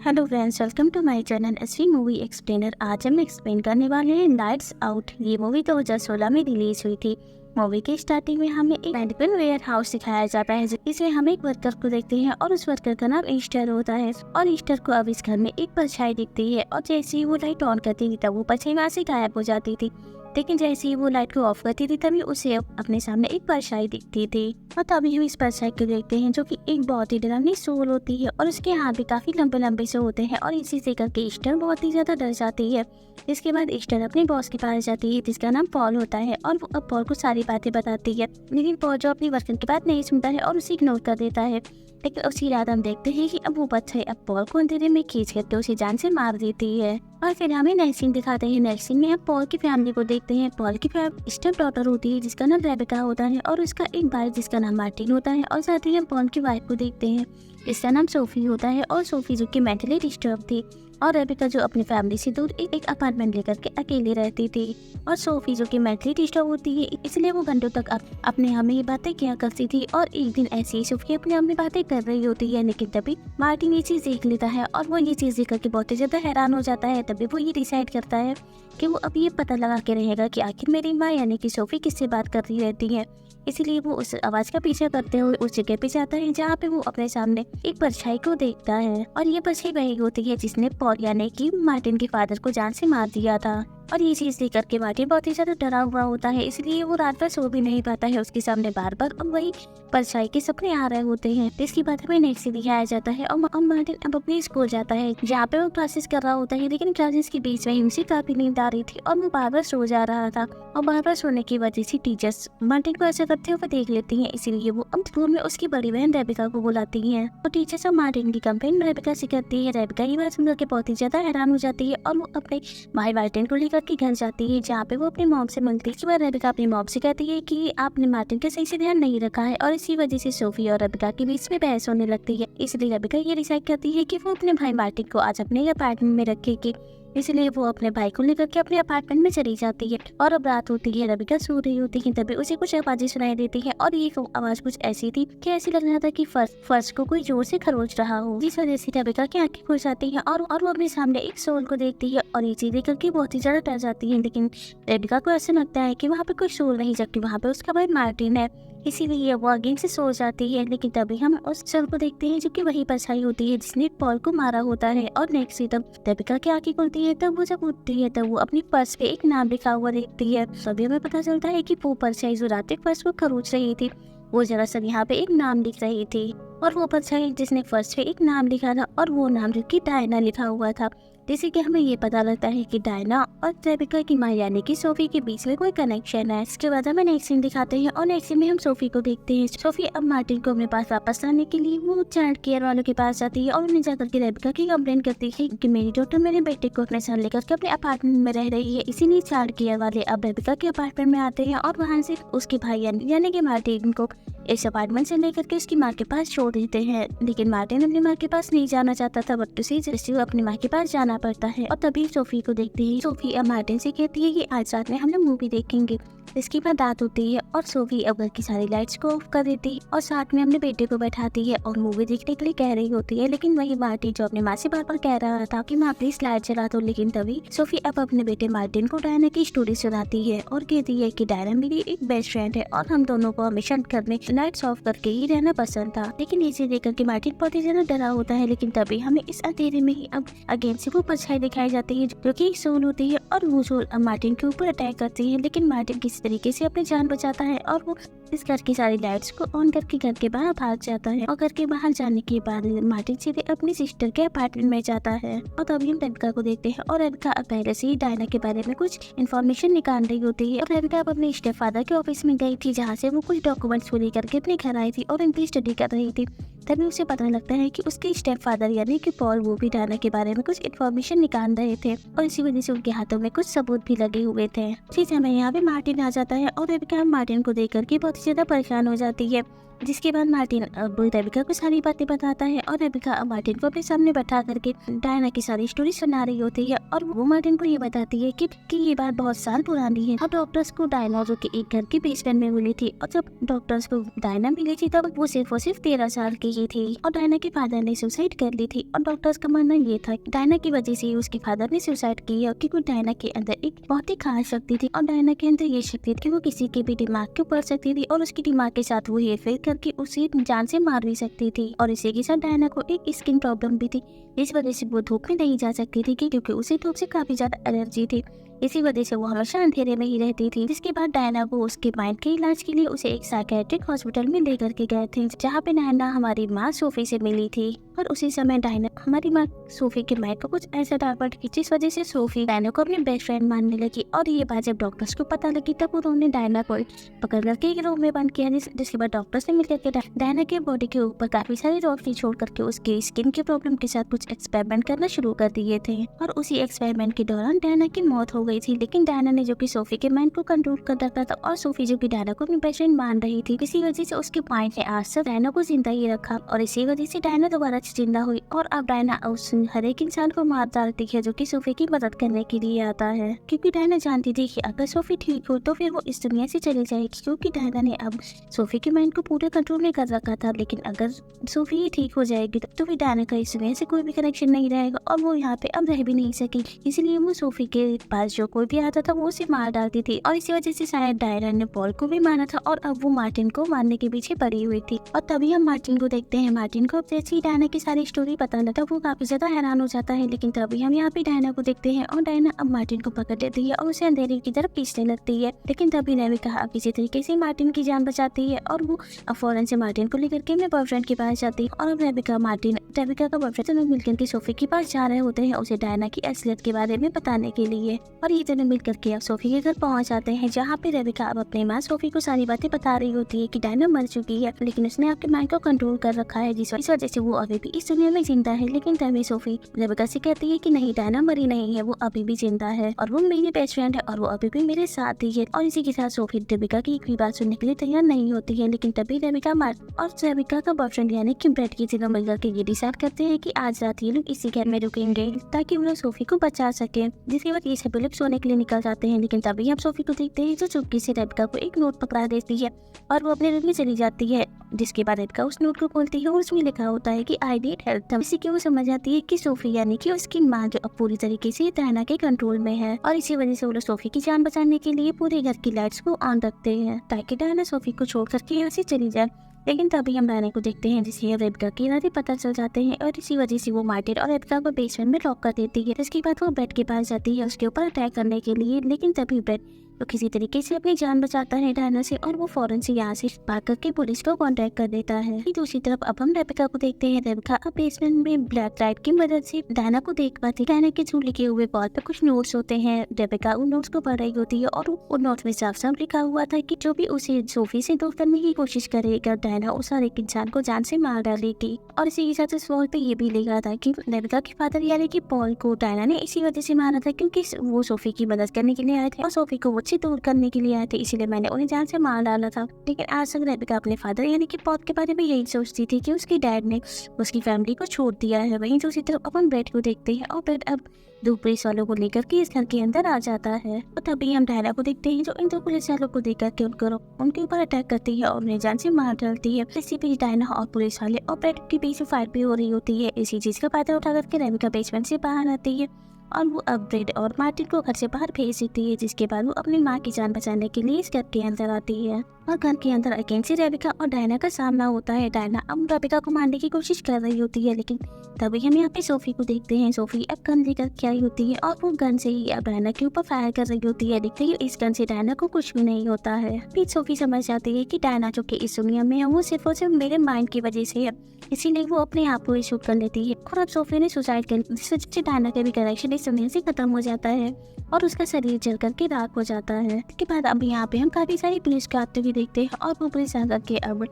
Hello friends, welcome to my channel SV movie explainer. आज हम explain करने वाले हैं लाइट्स आउट। ये मूवी 2016 में रिलीज हुई थी। मूवी के स्टार्टिंग में हमें एक मेडिकल वेयर हाउस दिखाया जाता है, जिसमें हम एक वर्कर को देखते हैं और उस वर्कर का नाम ईस्टर होता है। और ईस्टर को अब इस घर में एक परछाई दिखती है और जैसे ही वो लाइट ऑन करती थी तब वो परछाई वहाँ से गायब हो जाती थी। लेकिन जैसे ही वो लाइट को ऑफ करती थी तभी उसे अपने सामने एक परछाई दिखती थी। और तभी हम इस परछाई को देखते हैं, जो कि एक बहुत ही डरावनी सोल होती है और उसके हाथ भी काफी लंबे लंबे से होते हैं। और इसी से करके ईस्टर बहुत ही ज्यादा डर जाती है। इसके बाद ईस्टर अपने बॉस के पास जाती है, जिसका नाम पॉल होता है, और वो अब पॉल को सारी बातें बताती है। लेकिन पॉल जो अपनी वर्कर की बात नहीं सुनता है और उसे इग्नोर कर देता है। लेकिन उसी रात हम देखते हैं कि अब वो परछाई अब पॉल को अंधेरे में खींच करके उसे जान से मार देती है। और फिर हमें नेक्स्ट सीन दिखाते हैं। नेक्स्ट सीन में हम पॉल की फैमिली को देखते हैं। पॉल की स्टेप डॉटर होती है, जिसका नाम रेबेका होता है, और उसका एक भाई जिसका नाम मार्टिन होता है। और साथ ही हम पॉल की वाइफ को देखते हैं, जिसका नाम सोफी होता है। और सोफी जो कि मेंटली डिस्टर्ब थी, और रेबेका जो अपनी फैमिली से दूर एक अपार्टमेंट लेकर के अकेली रहती थी। और सोफी जो कि मेंटली डिस्टर्ब होती है, इसलिए वो घंटों तक अपने आप में ही बातें किया करती थी। और एक दिन ऐसी ही सोफी अपने आप में बातें कर रही होती है, लेकिन तभी मार्टिन ये चीज देख लेता है और वो ये चीज देख करके बहुत ही ज्यादा हैरान हो जाता है। तभी वो ये डिसाइड करता है कि वो अब ये पता लगा के रहेगा कि आखिर मेरी माँ यानी कि सोफी किससे बात कर रही रहती है। इसलिए वो उस आवाज का पीछा करते हुए उस जगह पे जाता है जहाँ पे वो अपने सामने एक परछाई को देखता है। और ये परछाई वही होती है जिसने पॉल यानी कि मार्टिन के फादर को जान से मार दिया था। और ये चीज देख करके मार्टिन बहुत ही ज्यादा डरा हुआ होता है, इसलिए वो रात भर सो भी नहीं पाता है। उसके सामने बार बार और वही परछाई के सपने आ रहे होते हैं। इसके बाद हमें नेक्स्ट सीन दिखाया जाता है और मार्टिन अब अपने स्कूल जाता है, जहाँ पे वो क्लासेस कर रहा होता है। लेकिन क्लासेस के बीच में ही उसे काफी नींद आ रही थी और वो बार बार सो जा रहा था। और बार बार सोने की वजह से टीचर्स मार्टिन को ऐसा करते हुए देख लेती हैं, इसीलिए वो अब स्कूल में उसकी बड़ी बहन रेबेका को बुलाती हैं। और टीचर्स अब मार्टिन की कंप्लेंट रेबेका से करती है। रेबेका ये बात सुनकर के बहुत ही ज्यादा हैरान हो जाती है और वो अपने भाई मार्टिन को लेकर के घर जाती है, जहाँ पे वो अपनी मॉम से मिलती है। इसके बाद रेबेका अपनी मॉम से कहती है कि आपने मार्टिन का सही से ध्यान नहीं रखा है, और इसी वजह से सोफी और रेबेका के बीच में बहस होने लगती है। इसलिए रेबेका ये डिसाइड करती है कि वो अपने भाई मार्टिन को आज अपने अपार्टमेंट में रखेगी। इसलिए वो अपने भाई को लेकर के अपने अपार्टमेंट में चली जाती है। और अब रात होती है, रेबेका सो रही होती है, तभी उसे कुछ आवाजें सुनाई देती है। और ये आवाज कुछ ऐसी थी कि ऐसी लग रहा था कि फर्श को कोई जोर से खरोच रहा हो, जिस वजह से रेबेका की आंखें खुल जाती है और वो अपने सामने एक सोल को देखती है। और ये चीज देख करके बहुत ही ज्यादा डर जाती है। लेकिन रेबेका को ऐसा लगता है कि वहाँ पे कोई सोल नहीं, जबकि वहाँ पे उसका भाई मार्टिन है, इसीलिए वो अगेन से सो जाती है। लेकिन तभी हम उस सोल को देखते हैं, जो कि वही परछाई होती है जिसने पॉल को मारा होता है। और नेक्स्ट तब रेबेका की आंखें खुलती है, तब वो जब उठती है तब वो अपनी पर्स पे एक नाम लिखा हुआ देखती है। तभी हमें पता चलता है कि वो परछाई जो रात तक पर्स को खरोच रही थी, वो दरअसल यहाँ पे एक नाम लिख रही थी। और वो परछाई जिसने फर्स्ट पे एक नाम लिखा था, और वो नाम जो कि डायना लिखा हुआ था। जैसे कि हमें ये पता लगता है कि डायना और रेबेका की माँ यानी कि सोफी के बीच में कोई कनेक्शन है। इसके बाद हमें नेक्स्ट सीन दिखाते हैं और नेक्स्ट सीन में हम सोफी को देखते हैं। सोफी अब मार्टिन को अपने पास वापस लाने के लिए वो चाइल्ड केयर वालों के पास जाती है और उन्हें जाकर के रेबेका की कंप्लेन करती है कि मेरी डॉटर मेरे बेटे को अपने साथ लेकर के अपने अपार्टमेंट में रह रही है। इसीलिए चाइल्ड केयर वाले अब रेबेका के अपार्टमेंट में आते हैं और वहाँ से उसके भाई यानी कि मार्टिन को इस अपार्टमेंट से लेकर के उसकी माँ के पास छोड़ देते हैं। लेकिन मार्टिन अपनी माँ के पास नहीं जाना चाहता था, बट उसे जैसे वो अपनी माँ के पास जाना पड़ता है। और तभी सोफी को देखती है। सोफी अब मार्टिन से कहती है कि आज रात में हम लोग मूवी देखेंगे। इसके बाद रात होती है और सोफी अब घर की सारी लाइट्स को ऑफ कर देती है और साथ में अपने बेटे को बैठाती है और मूवी देखने के लिए कह रही होती है। लेकिन वही मार्टिन जो अपने माँ से बार बार कह रहा था कि माँ प्लीज लाइट जला दो, लेकिन तभी सोफी अब अपने बेटे मार्टिन को डायना की स्टोरी सुनाती है और कहती है कि डायना मेरी एक बेस्ट फ्रेंड है और हम दोनों को हमेशा घर में लाइट्स ऑफ करके ही रहना पसंद था। लेकिन इसे देखकर के मार्टिन बहुत ही ज्यादा डरा होता है। लेकिन तभी हमें इस अंधेरे में ही अब अगेन से वो परछाई दिखाई जाती है, जो कि एक सोल होती है, और वो सोल अब मार्टिन के ऊपर अटैक करती है। लेकिन मार्टिन किसी तरीके से अपनी जान बचाता है और वो इस घर की सारी लाइट्स को ऑन करके घर के बाहर भाग जाता है। और घर के बाहर जाने के बाद मार्टिन सीधे अपनी सिस्टर के अपार्टमेंट में जाता है। और तभी हम रेबेका को देखते हैं और रेबेका पहले से ही डायना के बारे में कुछ इन्फॉर्मेशन निकाल रही होती है। और रेबेका अपने स्टेप फादर के ऑफिस में गई थी, जहाँ से वो कुछ डॉक्यूमेंट्स को लेकर के अपने घर आई थी और इनकी स्टडी कर रही थी। तभी उसे पता लगता है कि उसके स्टेप फादर यानी कि पॉल वो भी डायना के बारे में कुछ इन्फॉर्मेशन निकाल रहे थे, और इसी वजह से उनके हाथों में कुछ सबूत भी लगे हुए थे। इसी समय यहाँ पे मार्टिन आ जाता है और रेबेका मार्टिन को देख करके बहुत ही ज्यादा परेशान हो जाती है। जिसके बाद मार्टिन अब रेबिका को सारी बातें बताता है और रेबिका अब मार्टिन को अपने सामने बैठा करके डायना की सारी स्टोरी सुना रही होती है और वो मार्टिन को ये बताती है कि ये बात बहुत साल पुरानी है और डॉक्टर्स को डायना जो कि एक घर के बेसमेंट में मिली थी और जब डॉक्टर्स को डायना मिली थी तब वो सिर्फ 13 साल की ही थी और डायना के फादर ने सुसाइड कर ली थी और डॉक्टर्स का मानना ये था कि डायना की वजह से उसके फादर ने सुसाइड की है क्योंकि डायना के अंदर एक बहुत ही खास शक्ति थी और डायना के अंदर ये शक्ति थी कि वो किसी के भी दिमाग के ऊपर सकती थी और उसके दिमाग के साथ वो हेरफेर करके उसे जान से मार भी सकती थी और इसी के साथ डायना को एक स्किन प्रॉब्लम भी थी। इस वजह से वो धूप में नहीं जा सकती थी क्योंकि उसे धूप से काफी ज्यादा एलर्जी थी। इसी वजह से वो हमेशा अंधेरे में ही रहती थी। जिसके बाद डायना को उसके माइंड के इलाज के लिए उसे एक साइकेट्रिक हॉस्पिटल में लेकर के गए थे जहाँ पे डायना हमारी माँ सोफी से मिली थी और उसी समय डायना हमारी माँ सोफी के माइंड को कुछ ऐसा डांट की जिस वजह से सोफी डायना को अपनी बेस्ट फ्रेंड मानने लगी और ये बात जब डॉक्टर्स को पता लगी तब उन्होंने डायना को पकड़ करके एक रूम में बंद किया जिसके बाद डॉक्टर्स ने मिलकर के डायना के बॉडी के ऊपर काफी सारी रोशनी छोड़ करके उसकी स्किन के प्रॉब्लम के साथ कुछ एक्सपेरिमेंट करना शुरू कर दिए थे और उसी एक्सपेरिमेंट के दौरान डायना की मौत हो गई थी। लेकिन डायना ने जो कि सोफी के माइंड को कंट्रोल कर रखा था और सोफी जो कि डायना को अपनी बेस्ट फ्रेंड मान रही थी, इसी वजह से उसके माइंड ने आज तक डायना को जिंदा ही रखा और इसी वजह से डायना दोबारा जिंदा हुई और अब डायना उस हर एक इंसान को मार डालती है जो कि सोफी की मदद करने के लिए आता है क्योंकि डायना जानती थी कि अगर सोफी ठीक हो तो फिर वो इस दुनिया से चली जाएगी क्योंकि डायना ने अब सोफी के माइंड को पूरे कंट्रोल में कर रखा था। लेकिन अगर सोफी ही ठीक हो जाएगी तो फिर डायना का इस दुनिया से कोई भी कनेक्शन नहीं रहेगा और वो यहाँ पे अब रह भी नहीं सकेगी। इसलिए वो सोफी के पास जो कोई भी आता था वो उसे मार डालती थी और इसी वजह से शायद डायना ने पॉल को भी मारा था और अब वो मार्टिन को मारने के पीछे पड़ी हुई थी। और तभी हम मार्टिन को देखते हैं। मार्टिन को जैसे ही डायना की सारी स्टोरी पता लगता है वो काफी ज्यादा हैरान हो जाता है। लेकिन तभी हम यहाँ पे डायना को देखते हैं और डायना अब मार्टिन को पकड़ लेती है और उसे अंधेरे की तरफ खींचने लगती है। लेकिन तभी रेबिका किसी तरीके से मार्टिन की जान बचाती है और वो अब फौरन से मार्टिन को लेकर के अपने बॉयफ्रेंड के पास जाती है और अब रेबिका का बॉयफ्रेंड दोनों मिलकर के सोफी के पास जा रहे होते हैं उसे डायना की असलियत के बारे में बताने के लिए और ये दोनों मिलकर के अब सोफी के घर पहुंच जाते हैं जहाँ पे रेबिका अब अपनी माँ सोफी को सारी बातें बता रही होती है कि डायना मर चुकी है लेकिन उसने आपके माइंड को कंट्रोल कर रखा है जिस वजह से वो अभी भी इस दुनिया में जिंदा है। लेकिन तभी सोफी रेबिका से कहती है कि नहीं, डायना मरी नहीं है, वो अभी भी जिंदा है और वो मेरी बेस्ट फ्रेंड है और वो अभी भी मेरे साथ ही है। और इसी के साथ सोफी रेबिका की एक भी बात सुनने के लिए तैयार नहीं होती है। लेकिन तभी रेबिका और रेबिका का बॉयफ्रेंड यानी कि ब्रेड की तीनों मिलकर के ये डिसाइड करते हैं कि आज रात ये लोग इसी घर में रुकेंगे ताकि वो लोग सोफी को बचा सके। जिसके बाद ये सभी लोग सोने के लिए निकल जाते हैं। लेकिन तभी हम सोफी को देखते हैं जो चुपके से रेबिका को एक नोट पकड़ा देती है और वो अपने रूम में चली जाती है। जिसके बाद रेबिका उस नोट को खोलती है और उसमें लिखा होता है कि आई नीड हेल्प। इसी के वो समझ आती है कि सोफी यानी कि उसकी माँ जो अब पूरी तरीके से डायना के कंट्रोल में है और इसी वजह से वो लोग सोफी की जान बचाने के लिए पूरे घर की लाइट्स को ऑन रखते हैं ताकि डायना सोफी को छोड़ करके यहाँ से चली जाए। लेकिन तभी हम डायना को देखते हैं जिसे रेबिका के इरादे पता चल जाते हैं और इसी वजह से वो मार्टिन और रेबिका को बेसमेंट में लॉक कर देती है। इसके बाद वो बेड के पास जाती है उसके ऊपर अटैक करने के लिए। लेकिन तभी बेड तो किसी तरीके से अपनी जान बचाता है डायना से और वो फौरन से यहाँ से भाग करके पुलिस को कांटेक्ट कर देता है। दूसरी तरफ अब हम रेबिका को देखते हैं। रेबिका अब बेसमेंट में ब्लैक लाइट की मदद से डायना को देख पाती है। डायना के थ्रू लिखे हुए वॉल पे कुछ नोट्स होते हैं। रेबिका उन नोट्स को पढ़ रही होती है और उन नोट्स में साफ साफ लिखा हुआ था कि जो भी उसे सोफी से दूर करने की कोशिश करेगा डायना उस हर एक इंसान को जान से मार डालेगी। और इसी के साथ इस वॉल पे ये भी लिखा था कि रेबिका के फादर यानी कि पॉल को डायना ने इसी वजह से मारा था क्योंकि वो सोफी की मदद करने के लिए आए थे और सोफी को मुझसे दूर करने के लिए आए थे, इसीलिए मैंने उन्हें जान से मार डाला था। लेकिन आज तक रेबिका अपने फादर यानी कि पॉल के बारे में यही सोचती थी कि उसकी डैड ने उसकी फैमिली को छोड़ दिया है। वहीं दूसरी तरफ अपन ब्रेड को देखते हैं और ब्रेड अब दो पुलिस वालों को लेकर के इस घर के अंदर आ जाता है और तभी हम डायना को देखते हैं जो इन दो पुलिस वालों को देख करके उनके ऊपर अटैक करती है और उन्हें जान से मार डालती है। इसी बीच डायना और पुलिस वाले और ब्रेड के बीच फाइट भी हो रही होती है। इसी चीज का फायदा उठा करके रेबिका बेसमेंट से बाहर आती है और वो अब ब्रेड और मार्टिन को घर से बाहर भेज देती है। जिसके बाद वो अपनी माँ की जान बचाने के लिए इस घर के अंदर आती है और घर के अंदर अगेन से रेबिका और डायना का सामना होता है। डायना अब रेबिका को मारने की कोशिश कर रही होती है लेकिन तभी हम यहाँ पे सोफी को देखते हैं। सोफी अब गन लेकर के आई होती है और वो गन से ही अब डायना के ऊपर फायर कर रही होती है। देखते ही इस गन से डायना को कुछ भी नहीं होता है। फिर सोफी समझ जाती है कि डायना जो कि इस दुनिया में है वो सिर्फ और सिर्फ मेरे माइंड की वजह से है, इसीलिए वो अपने आप को ही शूट कर लेती है और अब सोफी ने सुसाइड कर जिससे डायना का भी कनेक्शन इस दुनिया से खत्म हो जाता है और उसका शरीर जल करके राख हो जाता है। इसके बाद अब यहाँ पे हम काफी सारी पुलिस को आते हुए देखते हैं और वो पुलिस आकर के अब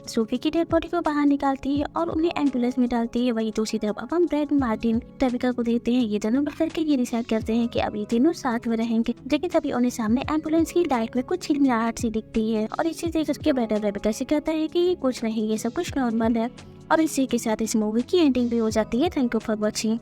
सोफी की डेड बॉडी को बाहर निकालती है और उन्हें एम्बुलेंस में डालती है। वही दूसरी तरफ अब हम ब्रैड, मार्टिन, टबिका को देखते हैं। ये दोनों मिलकर के ये डिसाइड करते हैं कि अब ये तीनों साथ में रहेंगे। लेकिन तभी उन्हें सामने एम्बुलेंस की लाइट में कुछ चिलमिलाहट सी दिखती है और इसे देख उसके ब्रैड रेबेका से कहता है कि ये कुछ नहीं, ये सब कुछ नॉर्मल है। और इसी के साथ इस मूवी की एंडिंग भी हो जाती है। Thank you for watching.